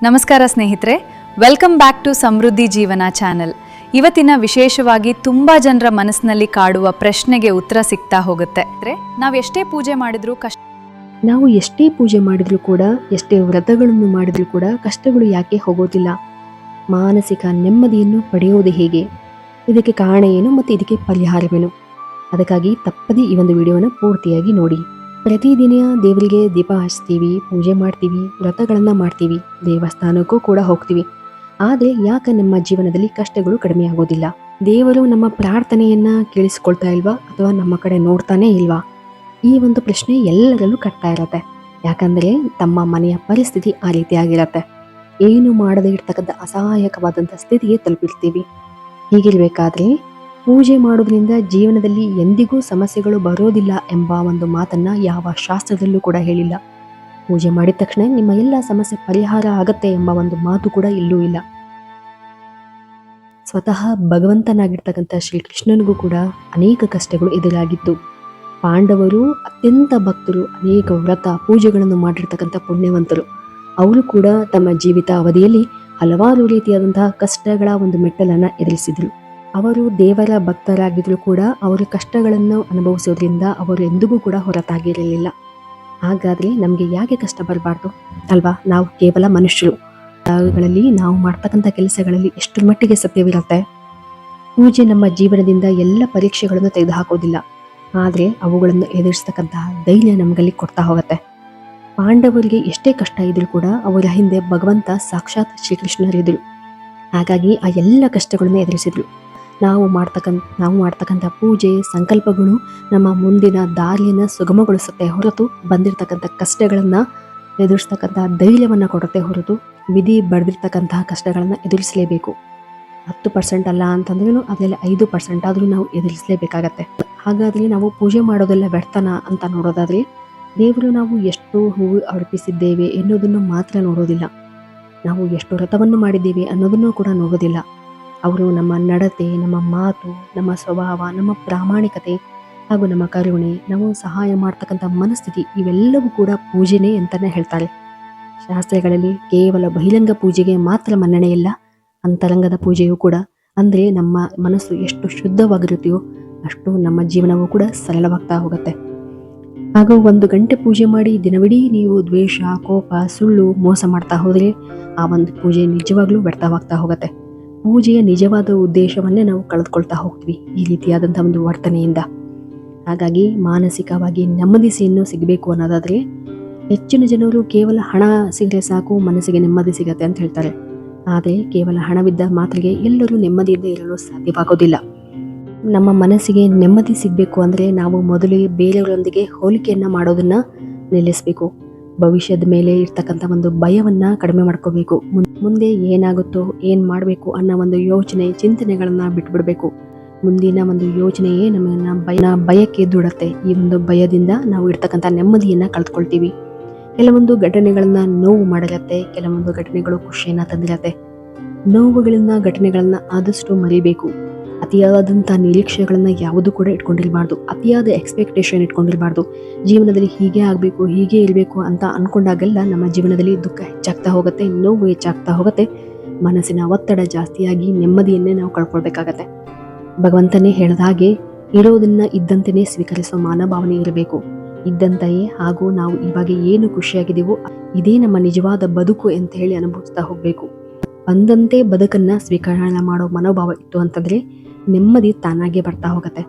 ನಮಸ್ಕಾರ ಸ್ನೇಹಿತರೆ, welcome back to ಸಮೃದ್ಧಿ ಜೀವನ ಚಾನೆಲ್. ಇವತ್ತಿನ ವಿಶೇಷವಾಗಿ ತುಂಬ ಜನರ ಮನಸ್ಸಿನಲ್ಲಿ ಕಾಡುವ ಪ್ರಶ್ನೆಗೆ ಉತ್ತರ ಸಿಗ್ತಾ ಹೋಗುತ್ತೆ. ನಾವು ಎಷ್ಟೇ ಪೂಜೆ ಮಾಡಿದ್ರೂ ನಾವು ಎಷ್ಟೇ ಪೂಜೆ ಮಾಡಿದ್ರೂ ಕೂಡ, ಎಷ್ಟೇ ವ್ರತಗಳನ್ನು ಮಾಡಿದ್ರೂ ಕೂಡ ಕಷ್ಟಗಳು ಯಾಕೆ ಹೋಗೋದಿಲ್ಲ? ಮಾನಸಿಕ ನೆಮ್ಮದಿಯನ್ನು ಪಡೆಯೋದು ಹೇಗೆ? ಇದಕ್ಕೆ ಕಾರಣ ಏನು ಮತ್ತು ಇದಕ್ಕೆ ಪರಿಹಾರವೇನು? ಅದಕ್ಕಾಗಿ ತಪ್ಪದೇ ಈ ಒಂದು ವಿಡಿಯೋನ ಪೂರ್ತಿಯಾಗಿ ನೋಡಿ. ಪ್ರತಿದಿನ ದೇವರಿಗೆ ದೀಪ ಹಚ್ತೀವಿ, ಪೂಜೆ ಮಾಡ್ತೀವಿ, ವ್ರತಗಳನ್ನು ಮಾಡ್ತೀವಿ, ದೇವಸ್ಥಾನಕ್ಕೂ ಕೂಡ ಹೋಗ್ತೀವಿ. ಆದರೆ ಯಾಕೆ ನಮ್ಮ ಜೀವನದಲ್ಲಿ ಕಷ್ಟಗಳು ಕಡಿಮೆ ಆಗೋದಿಲ್ಲ? ದೇವರು ನಮ್ಮ ಪ್ರಾರ್ಥನೆಯನ್ನ ಕೇಳಿಸ್ಕೊಳ್ತಾ ಇಲ್ವಾ ಅಥವಾ ನಮ್ಮ ಕಡೆ ನೋಡ್ತಾನೆ ಇಲ್ವಾ? ಈ ಒಂದು ಪ್ರಶ್ನೆ ಎಲ್ಲರಲ್ಲೂ ಕಟ್ತಾ ಇರತ್ತೆ. ಯಾಕಂದ್ರೆ ತಮ್ಮ ಮನೆಯ ಪರಿಸ್ಥಿತಿ ಆ ರೀತಿಯಾಗಿರತ್ತೆ. ಏನು ಮಾಡದೇ ಇರ್ತಕ್ಕಂಥ ಅಸಹಾಯಕವಾದಂಥ ಸ್ಥಿತಿಗೆ ತಲುಪಿರ್ತೀವಿ. ಹೀಗಿರ್ಬೇಕಾದ್ರೆ ಪೂಜೆ ಮಾಡೋದ್ರಿಂದ ಜೀವನದಲ್ಲಿ ಎಂದಿಗೂ ಸಮಸ್ಯೆಗಳು ಬರೋದಿಲ್ಲ ಎಂಬ ಒಂದು ಮಾತನ್ನ ಯಾವ ಶಾಸ್ತ್ರದಲ್ಲೂ ಕೂಡ ಹೇಳಿಲ್ಲ. ಪೂಜೆ ಮಾಡಿದ ತಕ್ಷಣ ನಿಮ್ಮ ಎಲ್ಲ ಸಮಸ್ಯೆ ಪರಿಹಾರ ಆಗತ್ತೆ ಎಂಬ ಒಂದು ಮಾತು ಕೂಡ ಇಲ್ಲೂ ಇಲ್ಲ. ಸ್ವತಃ ಭಗವಂತನಾಗಿರ್ತಕ್ಕಂಥ ಶ್ರೀಕೃಷ್ಣನಿಗೂ ಕೂಡ ಅನೇಕ ಕಷ್ಟಗಳು ಎದುರಾಗಿತ್ತು. ಪಾಂಡವರು ಅತ್ಯಂತ ಭಕ್ತರು, ಅನೇಕ ವ್ರತ ಪೂಜೆಗಳನ್ನು ಮಾಡಿರ್ತಕ್ಕಂಥ ಪುಣ್ಯವಂತರು. ಅವರು ಕೂಡ ತಮ್ಮ ಜೀವಿತ ಅವಧಿಯಲ್ಲಿ ಹಲವಾರು ರೀತಿಯಾದಂತಹ ಕಷ್ಟಗಳ ಒಂದು ಮೆಟ್ಟಲನ್ನ ಎದುರಿಸಿದ್ರು. ಅವರು ದೇವರ ಭಕ್ತರಾಗಿದ್ರು ಕೂಡ ಅವರು ಕಷ್ಟಗಳನ್ನು ಅನುಭವಿಸೋದ್ರಿಂದ ಅವರು ಎಂದಿಗೂ ಕೂಡ ಹೊರತಾಗಿರಲಿಲ್ಲ. ಹಾಗಾದ್ರೆ ನಮಗೆ ಯಾಕೆ ಕಷ್ಟ ಬರಬಾರ್ದು ಅಲ್ವಾ? ನಾವು ಕೇವಲ ಮನುಷ್ಯರು. ನಾವು ಮಾಡ್ತಕ್ಕಂಥ ಕೆಲಸಗಳಲ್ಲಿ ಎಷ್ಟರ ಮಟ್ಟಿಗೆ ಸತ್ಯವಿರುತ್ತೆ? ಪೂಜೆ ನಮ್ಮ ಜೀವನದಿಂದ ಎಲ್ಲ ಪರೀಕ್ಷೆಗಳನ್ನು ತೆಗೆದುಹಾಕೋದಿಲ್ಲ, ಆದರೆ ಅವುಗಳನ್ನು ಎದುರಿಸ್ತಕ್ಕಂತಹ ಧೈರ್ಯ ನಮಗಲ್ಲಿ ಕೊಡ್ತಾ ಹೋಗುತ್ತೆ. ಪಾಂಡವರಿಗೆ ಎಷ್ಟೇ ಕಷ್ಟ ಇದ್ರೂ ಕೂಡ ಅವರ ಹಿಂದೆ ಭಗವಂತ ಸಾಕ್ಷಾತ್ ಶ್ರೀಕೃಷ್ಣರಿದ್ರು. ಹಾಗಾಗಿ ಆ ಎಲ್ಲ ಕಷ್ಟಗಳನ್ನು ಎದುರಿಸಿದ್ರು. ನಾವು ಮಾಡ್ತಕ್ಕಂಥ ಪೂಜೆ ಸಂಕಲ್ಪಗಳು ನಮ್ಮ ಮುಂದಿನ ದಾರಿಯನ್ನು ಸುಗಮಗೊಳಿಸುತ್ತೆ ಹೊರತು, ಬಂದಿರತಕ್ಕಂಥ ಕಷ್ಟಗಳನ್ನು ಎದುರಿಸ್ತಕ್ಕಂಥ ಧೈರ್ಯವನ್ನು ಕೊಡುತ್ತೆ ಹೊರತು, ವಿಧಿ ಬರೆದಿರ್ತಕ್ಕಂತಹ ಕಷ್ಟಗಳನ್ನು ಎದುರಿಸಲೇಬೇಕು. 10% ಅಲ್ಲ ಅಂತಂದ್ರೂ ಅದರಲ್ಲಿ 5% ಆದರೂ ನಾವು ಎದುರಿಸಲೇಬೇಕಾಗತ್ತೆ. ಹಾಗಾದರೆ ನಾವು ಪೂಜೆ ಮಾಡೋದೆಲ್ಲ ವ್ಯರ್ಥನ ಅಂತ ನೋಡೋದಾದ್ರೆ, ದೇವರು ನಾವು ಎಷ್ಟು ಹೂವು ಅರ್ಪಿಸಿದ್ದೇವೆ ಎನ್ನುವುದನ್ನು ಮಾತ್ರ ನೋಡೋದಿಲ್ಲ, ನಾವು ಎಷ್ಟು ವ್ರತವನ್ನು ಮಾಡಿದ್ದೇವೆ ಅನ್ನೋದನ್ನು ಕೂಡ ನೋಡೋದಿಲ್ಲ. ಅವರು ನಮ್ಮ ನಡತೆ, ನಮ್ಮ ಮಾತು, ನಮ್ಮ ಸ್ವಭಾವ, ನಮ್ಮ ಪ್ರಾಮಾಣಿಕತೆ ಹಾಗೂ ನಮ್ಮ ಕರುಣೆ, ನಾವು ಸಹಾಯ ಮಾಡ್ತಕ್ಕಂಥ ಮನಸ್ಥಿತಿ ಇವೆಲ್ಲವೂ ಕೂಡ ಪೂಜೆನೇ ಅಂತಾನೆ ಹೇಳ್ತಾರೆ. ಶಾಸ್ತ್ರಗಳಲ್ಲಿ ಕೇವಲ ಬಹಿರಂಗ ಪೂಜೆಗೆ ಮಾತ್ರ ಮನ್ನಣೆ ಇಲ್ಲ, ಅಂತರಂಗದ ಪೂಜೆಯೂ ಕೂಡ. ಅಂದರೆ ನಮ್ಮ ಮನಸ್ಸು ಎಷ್ಟು ಶುದ್ಧವಾಗಿರುತ್ತೆಯೋ ಅಷ್ಟು ನಮ್ಮ ಜೀವನವೂ ಕೂಡ ಸರಳವಾಗ್ತಾ ಹೋಗುತ್ತೆ. ಹಾಗೂ 1 ಗಂಟೆ ಪೂಜೆ ಮಾಡಿ ದಿನವಿಡೀ ನೀವು ದ್ವೇಷ, ಕೋಪ, ಸುಳ್ಳು, ಮೋಸ ಮಾಡ್ತಾ ಹೋದರೆ ಆ ಒಂದು ಪೂಜೆ ನಿಜವಾಗ್ಲೂ ವ್ಯರ್ಥವಾಗ್ತಾ ಹೋಗುತ್ತೆ. ಪೂಜೆಯ ನಿಜವಾದ ಉದ್ದೇಶವನ್ನೇ ನಾವು ಕಳೆದುಕೊಳ್ತಾ ಹೋಗ್ತೀವಿ ಈ ರೀತಿಯಾದಂಥ ಒಂದು ವರ್ತನೆಯಿಂದ. ಹಾಗಾಗಿ ಮಾನಸಿಕವಾಗಿ ನೆಮ್ಮದಿಯನ್ನು ಸಿಗಬೇಕು ಅನ್ನೋದಾದರೆ, ಹೆಚ್ಚಿನ ಜನರು ಕೇವಲ ಹಣ ಸಿಗರೆ ಸಾಕು, ಮನಸ್ಸಿಗೆ ನೆಮ್ಮದಿ ಸಿಗತ್ತೆ ಅಂತ ಹೇಳ್ತಾರೆ. ಆದರೆ ಕೇವಲ ಹಣವಿದ್ದ ಮಾತ್ರಗೆ ಎಲ್ಲರೂ ನೆಮ್ಮದಿಯಿಂದ ಇರಲು ಸಾಧ್ಯವಾಗೋದಿಲ್ಲ. ನಮ್ಮ ಮನಸ್ಸಿಗೆ ನೆಮ್ಮದಿ ಸಿಗಬೇಕು ಅಂದರೆ ನಾವು ಮೊದಲು ಬೇರೆಯವರೊಂದಿಗೆ ಹೋಲಿಕೆಯನ್ನು ಮಾಡೋದನ್ನ ನಿಲ್ಲಿಸಬೇಕು. ಭವಿಷ್ಯದ ಮೇಲೆ ಇರ್ತಕ್ಕಂಥ ಒಂದು ಭಯವನ್ನ ಕಡಿಮೆ ಮಾಡ್ಕೋಬೇಕು. ಮುಂದೆ ಏನಾಗುತ್ತೋ, ಏನ್ ಮಾಡಬೇಕು ಅನ್ನೋ ಒಂದು ಯೋಚನೆ, ಚಿಂತನೆಗಳನ್ನ ಬಿಟ್ಬಿಡ್ಬೇಕು. ಮುಂದಿನ ಒಂದು ಯೋಚನೆಯೇ ನಮ್ಮನ್ನ ಭಯಕ್ಕೆ ದೂಡತ್ತೆ. ಈ ಒಂದು ಭಯದಿಂದ ನಾವು ಇರ್ತಕ್ಕಂಥ ನೆಮ್ಮದಿಯನ್ನ ಕಳೆದುಕೊಳ್ತೀವಿ. ಕೆಲವೊಂದು ಘಟನೆಗಳನ್ನ ನೋವು ಮಾಡಿರತ್ತೆ, ಕೆಲವೊಂದು ಘಟನೆಗಳು ಖುಷಿಯನ್ನ ತಂದಿರತ್ತೆ. ನೋವುಗಳನ್ನ, ಘಟನೆಗಳನ್ನ ಆದಷ್ಟು ಮರಿಬೇಕು. ಅತಿಯಾದಂಥ ನಿರೀಕ್ಷೆಗಳನ್ನ ಯಾವುದು ಕೂಡ ಇಟ್ಕೊಂಡಿರಬಾರ್ದು. ಅತಿಯಾದ ಎಕ್ಸ್ಪೆಕ್ಟೇಷನ್ ಇಟ್ಕೊಂಡಿರಬಾರ್ದು. ಜೀವನದಲ್ಲಿ ಹೀಗೆ ಆಗಬೇಕು, ಹೀಗೆ ಇರಬೇಕು ಅಂತ ಅನ್ಕೊಂಡಾಗೆಲ್ಲ ನಮ್ಮ ಜೀವನದಲ್ಲಿ ದುಃಖ ಹೆಚ್ಚಾಗ್ತಾ ಹೋಗುತ್ತೆ, ನೋವು ಹೆಚ್ಚಾಗ್ತಾ ಹೋಗುತ್ತೆ, ಮನಸ್ಸಿನ ಒತ್ತಡ ಜಾಸ್ತಿಯಾಗಿ ನೆಮ್ಮದಿಯನ್ನೇ ನಾವು ಕಳ್ಕೊಳ್ಬೇಕಾಗತ್ತೆ. ಭಗವಂತನೇ ಹೇಳಿದ ಹಾಗೆ, ಇರೋದನ್ನ ಇದ್ದಂತೆಯೇ ಸ್ವೀಕರಿಸೋ ಮನೋಭಾವನೆ ಇರಬೇಕು. ಇದ್ದಂತೆಯೇ ಹಾಗೂ ನಾವು ಇವಾಗ ಏನು ಖುಷಿಯಾಗಿದ್ದೀವೋ ಇದೇ ನಮ್ಮ ನಿಜವಾದ ಬದುಕು ಅಂತ ಹೇಳಿ ಅನುಭವಿಸ್ತಾ ಹೋಗ್ಬೇಕು. ಬಂದಂತೆ ಬದುಕನ್ನ ಸ್ವೀಕರಣೆ ಮಾಡೋ ಮನೋಭಾವ ಇತ್ತು ಅಂತಂದ್ರೆ ನೆಮ್ಮದಿ ತಾನಾಗೆ ಬರ್ತಾ ಹೋಗುತ್ತೆ.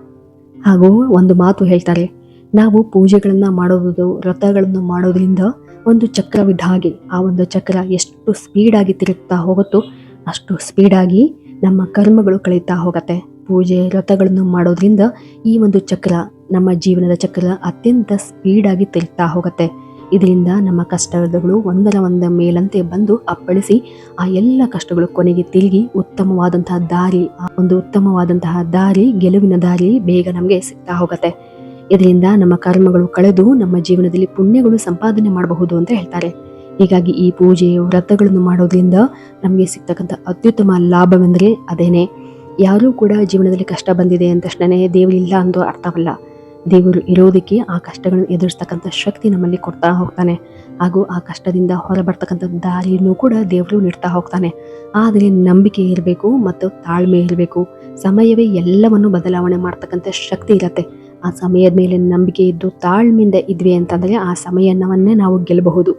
ಹಾಗೂ ಒಂದು ಮಾತು ಹೇಳ್ತಾರೆ, ನಾವು ಪೂಜೆಗಳನ್ನ ಮಾಡೋದು, ವ್ರತಗಳನ್ನು ಮಾಡೋದ್ರಿಂದ ಒಂದು ಚಕ್ರವಿದ್ದ ಹಾಗೆ. ಆ ಒಂದು ಚಕ್ರ ಎಷ್ಟು ಸ್ಪೀಡಾಗಿ ತಿರುಗ್ತಾ ಹೋಗುತ್ತೋ ಅಷ್ಟು ಸ್ಪೀಡಾಗಿ ನಮ್ಮ ಕರ್ಮಗಳು ಕಳೀತಾ ಹೋಗುತ್ತೆ. ಪೂಜೆ ವ್ರತಗಳನ್ನು ಮಾಡೋದ್ರಿಂದ ಈ ಒಂದು ಚಕ್ರ, ನಮ್ಮ ಜೀವನದ ಚಕ್ರ ಅತ್ಯಂತ ಸ್ಪೀಡಾಗಿ ತಿರುಗ್ತಾ ಹೋಗುತ್ತೆ. ಇದರಿಂದ ನಮ್ಮ ಕಷ್ಟಗಳು ಒಂದರ ಮೇಲಂತೆ ಬಂದು ಅಪ್ಪಳಿಸಿ ಆ ಎಲ್ಲ ಕಷ್ಟಗಳು ಕೊನೆಗೆ ತಿರುಗಿ ಉತ್ತಮವಾದಂತಹ ದಾರಿ, ಗೆಲುವಿನ ದಾರಿ ಬೇಗ ನಮಗೆ ಸಿಗ್ತಾ ಹೋಗುತ್ತೆ. ಇದರಿಂದ ನಮ್ಮ ಕರ್ಮಗಳು ಕಳೆದು ನಮ್ಮ ಜೀವನದಲ್ಲಿ ಪುಣ್ಯಗಳು ಸಂಪಾದನೆ ಮಾಡಬಹುದು ಅಂತ ಹೇಳ್ತಾರೆ. ಹೀಗಾಗಿ ಈ ಪೂಜೆ ವ್ರತಗಳನ್ನು ಮಾಡೋದ್ರಿಂದ ನಮಗೆ ಸಿಗ್ತಕ್ಕಂಥ ಅತ್ಯುತ್ತಮ ಲಾಭವೆಂದರೆ ಅದೇನೆ. ಯಾರೂ ಕೂಡ ಜೀವನದಲ್ಲಿ ಕಷ್ಟ ಬಂದಿದೆ ಅಂದ ತಕ್ಷಣನೇ ದೇವರಿಲ್ಲ ಅಂದು ಅರ್ಥವಲ್ಲ. ದೇವರು ಇರೋದಕ್ಕೆ ಆ ಕಷ್ಟಗಳನ್ನು ಎದುರಿಸ್ತಕ್ಕಂಥ ಶಕ್ತಿ ನಮ್ಮಲ್ಲಿ ಕೊಡ್ತಾ ಹೋಗ್ತಾನೆ. ಹಾಗೂ ಆ ಕಷ್ಟದಿಂದ ಹೊರಬರ್ತಕ್ಕಂಥ ದಾರಿಯನ್ನು ಕೂಡ ದೇವರು ನೀಡ್ತಾ ಹೋಗ್ತಾನೆ. ಆದರೆ ನಂಬಿಕೆ ಇರಬೇಕು ಮತ್ತು ತಾಳ್ಮೆ ಇರಬೇಕು. ಸಮಯವೇ ಎಲ್ಲವನ್ನು ಬದಲಾವಣೆ ಮಾಡ್ತಕ್ಕಂಥ ಶಕ್ತಿ ಇರತ್ತೆ. ಆ ಸಮಯದ ಮೇಲೆ ನಂಬಿಕೆ ಇದ್ದು ತಾಳ್ಮೆಯಿಂದ ಇದ್ವಿ ಅಂತಂದರೆ ಆ ಸಮಯವನ್ನೇ ನಾವು ಗೆಲ್ಲಬಹುದು.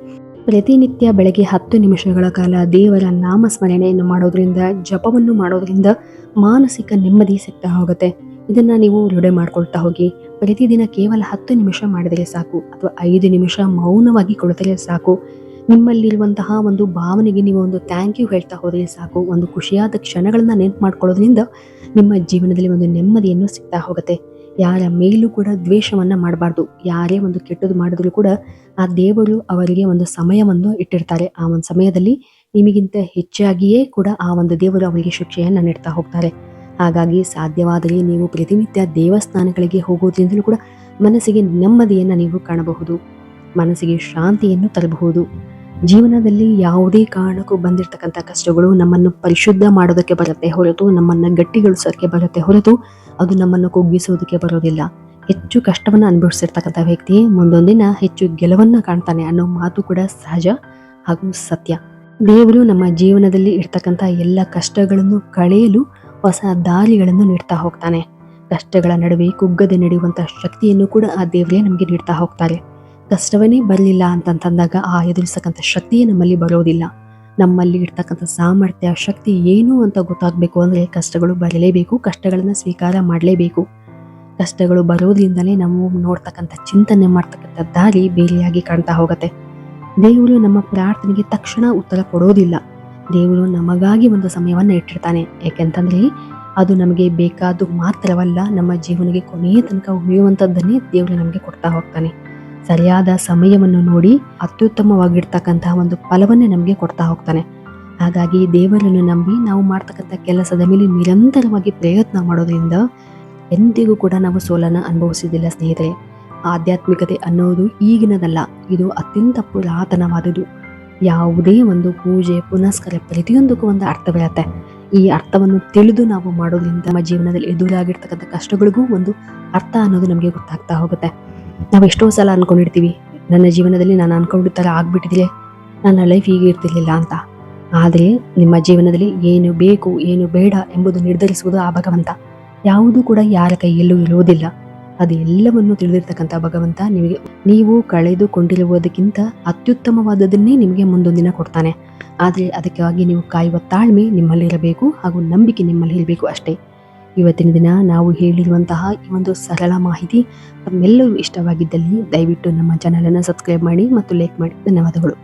ಪ್ರತಿನಿತ್ಯ ಬೆಳಗ್ಗೆ 10 ನಿಮಿಷಗಳ ಕಾಲ ದೇವರ ನಾಮಸ್ಮರಣೆಯನ್ನು ಮಾಡೋದ್ರಿಂದ, ಜಪವನ್ನು ಮಾಡೋದ್ರಿಂದ ಮಾನಸಿಕ ನೆಮ್ಮದಿ ಸಿಗ್ತಾ ಹೋಗುತ್ತೆ. ಇದನ್ನು ನೀವು ರೂಢಿ ಮಾಡ್ಕೊಳ್ತಾ ಹೋಗಿ. ಪ್ರತಿದಿನ ಕೇವಲ 10 ನಿಮಿಷ ಮಾಡಿದರೆ ಸಾಕು, ಅಥವಾ 5 ನಿಮಿಷ ಮೌನವಾಗಿ ಕುಳಿತರೆ ಸಾಕು. ನಿಮ್ಮಲ್ಲಿರುವಂತಹ ಒಂದು ಭಾವನೆಗೆ ನೀವು ಒಂದು ಥ್ಯಾಂಕ್ ಯು ಹೇಳ್ತಾ ಹೋದರೆ ಸಾಕು. ಒಂದು ಖುಷಿಯಾದ ಕ್ಷಣಗಳನ್ನ ನೆನಪು ಮಾಡ್ಕೊಳ್ಳೋದ್ರಿಂದ ನಿಮ್ಮ ಜೀವನದಲ್ಲಿ ಒಂದು ನೆಮ್ಮದಿಯನ್ನು ಸಿಗ್ತಾ ಹೋಗುತ್ತೆ. ಯಾರ ಮೇಲೂ ಕೂಡ ದ್ವೇಷವನ್ನ ಮಾಡಬಾರ್ದು. ಯಾರೇ ಒಂದು ಕೆಟ್ಟದ್ದು ಮಾಡಿದ್ರು ಕೂಡ ಆ ದೇವರು ಅವರಿಗೆ ಒಂದು ಸಮಯವನ್ನು ಇಟ್ಟಿರ್ತಾರೆ. ಆ ಒಂದು ಸಮಯದಲ್ಲಿ ನಿಮಗಿಂತ ಹೆಚ್ಚಾಗಿಯೇ ಕೂಡ ಆ ಒಂದು ದೇವರು ಅವರಿಗೆ ಶಿಕ್ಷೆಯನ್ನು ನೀಡ್ತಾ ಹೋಗ್ತಾರೆ. ಹಾಗಾಗಿ ಸಾಧ್ಯವಾದರೆ ನೀವು ಪ್ರತಿನಿತ್ಯ ದೇವಸ್ಥಾನಗಳಿಗೆ ಹೋಗೋದ್ರಿಂದಲೂ ಕೂಡ ಮನಸ್ಸಿಗೆ ನೆಮ್ಮದಿಯನ್ನು ನೀವು ಕಾಣಬಹುದು, ಮನಸ್ಸಿಗೆ ಶಾಂತಿಯನ್ನು ತರಬಹುದು. ಜೀವನದಲ್ಲಿ ಯಾವುದೇ ಕಾರಣಕ್ಕೂ ಬಂದಿರತಕ್ಕಂಥ ಕಷ್ಟಗಳು ನಮ್ಮನ್ನು ಪರಿಶುದ್ಧ ಮಾಡೋದಕ್ಕೆ ಬರುತ್ತೆ ಹೊರತು, ನಮ್ಮನ್ನು ಗಟ್ಟಿಗೊಳಿಸೋದಕ್ಕೆ ಬರುತ್ತೆ ಹೊರತು, ಅದು ನಮ್ಮನ್ನು ಕುಗ್ಗಿಸೋದಕ್ಕೆ ಬರೋದಿಲ್ಲ. ಹೆಚ್ಚು ಕಷ್ಟವನ್ನು ಅನುಭವಿಸಿರ್ತಕ್ಕಂಥ ವ್ಯಕ್ತಿ ಮುಂದೊಂದಿನ ಹೆಚ್ಚು ಗೆಲುವನ್ನು ಕಾಣ್ತಾನೆ ಅನ್ನೋ ಮಾತು ಕೂಡ ಸಹಜ ಹಾಗೂ ಸತ್ಯ. ದೇವರು ನಮ್ಮ ಜೀವನದಲ್ಲಿ ಇರ್ತಕ್ಕಂಥ ಎಲ್ಲ ಕಷ್ಟಗಳನ್ನು ಕಳೆಯಲು ಹೊಸ ದಾರಿಗಳನ್ನು ನೀಡ್ತಾ ಹೋಗ್ತಾನೆ. ಕಷ್ಟಗಳ ನಡುವೆ ಕುಗ್ಗದೆ ನಡೆಯುವಂಥ ಶಕ್ತಿಯನ್ನು ಕೂಡ ಆ ದೇವರೇ ನಮಗೆ ನೀಡ್ತಾ ಹೋಗ್ತಾರೆ. ಕಷ್ಟವನ್ನೇ ಬರಲಿಲ್ಲ ಅಂತಂದಾಗ ಆ ಎದುರಿಸತಕ್ಕಂಥ ಶಕ್ತಿಯೇ ನಮ್ಮಲ್ಲಿ ಬರೋದಿಲ್ಲ. ನಮ್ಮಲ್ಲಿ ಇರ್ತಕ್ಕಂಥ ಸಾಮರ್ಥ್ಯ, ಶಕ್ತಿ ಏನು ಅಂತ ಗೊತ್ತಾಗಬೇಕು ಅಂದರೆ ಕಷ್ಟಗಳು ಬರಲೇಬೇಕು, ಕಷ್ಟಗಳನ್ನು ಸ್ವೀಕಾರ ಮಾಡಲೇಬೇಕು. ಕಷ್ಟಗಳು ಬರೋದ್ರಿಂದಲೇ ನಾವು ನೋಡ್ತಕ್ಕಂಥ ಚಿಂತನೆ ಮಾಡ್ತಕ್ಕಂಥ ದಾರಿ ಬೇರೆಯಾಗಿ ಕಾಣ್ತಾ ಹೋಗುತ್ತೆ. ದೇವರು ನಮ್ಮ ಪ್ರಾರ್ಥನೆಗೆ ತಕ್ಷಣ ಉತ್ತರ ಕೊಡೋದಿಲ್ಲ. ದೇವರು ನಮಗಾಗಿ ಒಂದು ಸಮಯವನ್ನು ಇಟ್ಟಿರ್ತಾನೆ. ಯಾಕೆಂತಂದ್ರೆ ಅದು ನಮಗೆ ಬೇಕಾದ್ದು ಮಾತ್ರವಲ್ಲ, ನಮ್ಮ ಜೀವನಕ್ಕೆ ಕೊನೆಯ ತನಕ ಉಳಿಯುವಂಥದ್ದನ್ನೇ ದೇವರು ನಮಗೆ ಕೊಡ್ತಾ ಹೋಗ್ತಾನೆ. ಸರಿಯಾದ ಸಮಯವನ್ನು ನೋಡಿ ಅತ್ಯುತ್ತಮವಾಗಿರ್ತಕ್ಕಂತಹ ಒಂದು ಫಲವನ್ನೇ ನಮಗೆ ಕೊಡ್ತಾ ಹೋಗ್ತಾನೆ. ಹಾಗಾಗಿ ದೇವರನ್ನು ನಂಬಿ ನಾವು ಮಾಡ್ತಕ್ಕಂಥ ಕೆಲಸದ ಮೇಲೆ ನಿರಂತರವಾಗಿ ಪ್ರಯತ್ನ ಮಾಡೋದ್ರಿಂದ ಎಂದಿಗೂ ಕೂಡ ನಾವು ಸೋಲನ್ನು ಅನುಭವಿಸಿದಿಲ್ಲ ಸ್ನೇಹಿತರೆ. ಆಧ್ಯಾತ್ಮಿಕತೆ ಅನ್ನೋದು ಈಗಿನದಲ್ಲ, ಇದು ಅತ್ಯಂತ ಪುರಾತನವಾದುದು. ಯಾವುದೇ ಒಂದು ಪೂಜೆ ಪುನಸ್ಕಾರ ಪ್ರತಿಯೊಂದಕ್ಕೂ ಒಂದು ಅರ್ಥವಿರುತ್ತೆ. ಈ ಅರ್ಥವನ್ನು ತಿಳಿದು ನಾವು ಮಾಡೋದ್ರಿಂದ ನಮ್ಮ ಜೀವನದಲ್ಲಿ ಎದುರಾಗಿರ್ತಕ್ಕಂಥ ಕಷ್ಟಗಳಿಗೂ ಒಂದು ಅರ್ಥ ಅನ್ನೋದು ನಮಗೆ ಗೊತ್ತಾಗ್ತಾ ಹೋಗುತ್ತೆ. ನಾವು ಎಷ್ಟೋ ಸಲ ಅನ್ಕೊಂಡಿರ್ತೀವಿ, ನನ್ನ ಜೀವನದಲ್ಲಿ ನಾನು ಅನ್ಕೊಂಡಿದ್ದ ಥರ ಆಗ್ಬಿಟ್ಟಿದ್ರೆ ನನ್ನ ಲೈಫ್ ಹೀಗೆ ಇರ್ತಿರ್ಲಿಲ್ಲ ಅಂತ. ಆದರೆ ನಿಮ್ಮ ಜೀವನದಲ್ಲಿ ಏನು ಬೇಕು ಏನು ಬೇಡ ಎಂಬುದು ನಿರ್ಧರಿಸುವುದು ಆ ಭಗವಂತ. ಯಾವುದೂ ಕೂಡ ಯಾರ ಕೈಯಲ್ಲೂ ಇರುವುದಿಲ್ಲ. ಅದು ಎಲ್ಲವನ್ನು ತಿಳಿದಿರ್ತಕ್ಕಂಥ ಭಗವಂತ ನೀವು ಕಳೆದುಕೊಂಡಿರುವುದಕ್ಕಿಂತ ಅತ್ಯುತ್ತಮವಾದದನ್ನೇ ನಿಮಗೆ ಮುಂದೊಂದಿನ ಕೊಡ್ತಾನೆ. ಆದರೆ ಅದಕ್ಕಾಗಿ ನೀವು ಕಾಯುವ ತಾಳ್ಮೆ ನಿಮ್ಮಲ್ಲಿರಬೇಕು ಹಾಗೂ ನಂಬಿಕೆ ನಿಮ್ಮಲ್ಲಿ ಇರಬೇಕು ಅಷ್ಟೇ. ಇವತ್ತಿನ ದಿನ ನಾವು ಹೇಳಿರುವಂತಹ ಈ ಒಂದು ಸರಳ ಮಾಹಿತಿ ತಮ್ಮೆಲ್ಲರೂ ಇಷ್ಟವಾಗಿದ್ದಲ್ಲಿ ದಯವಿಟ್ಟು ನಮ್ಮ ಚಾನಲನ್ನು ಸಬ್ಸ್ಕ್ರೈಬ್ ಮಾಡಿ ಮತ್ತು ಲೈಕ್ ಮಾಡಿ. ಧನ್ಯವಾದಗಳು.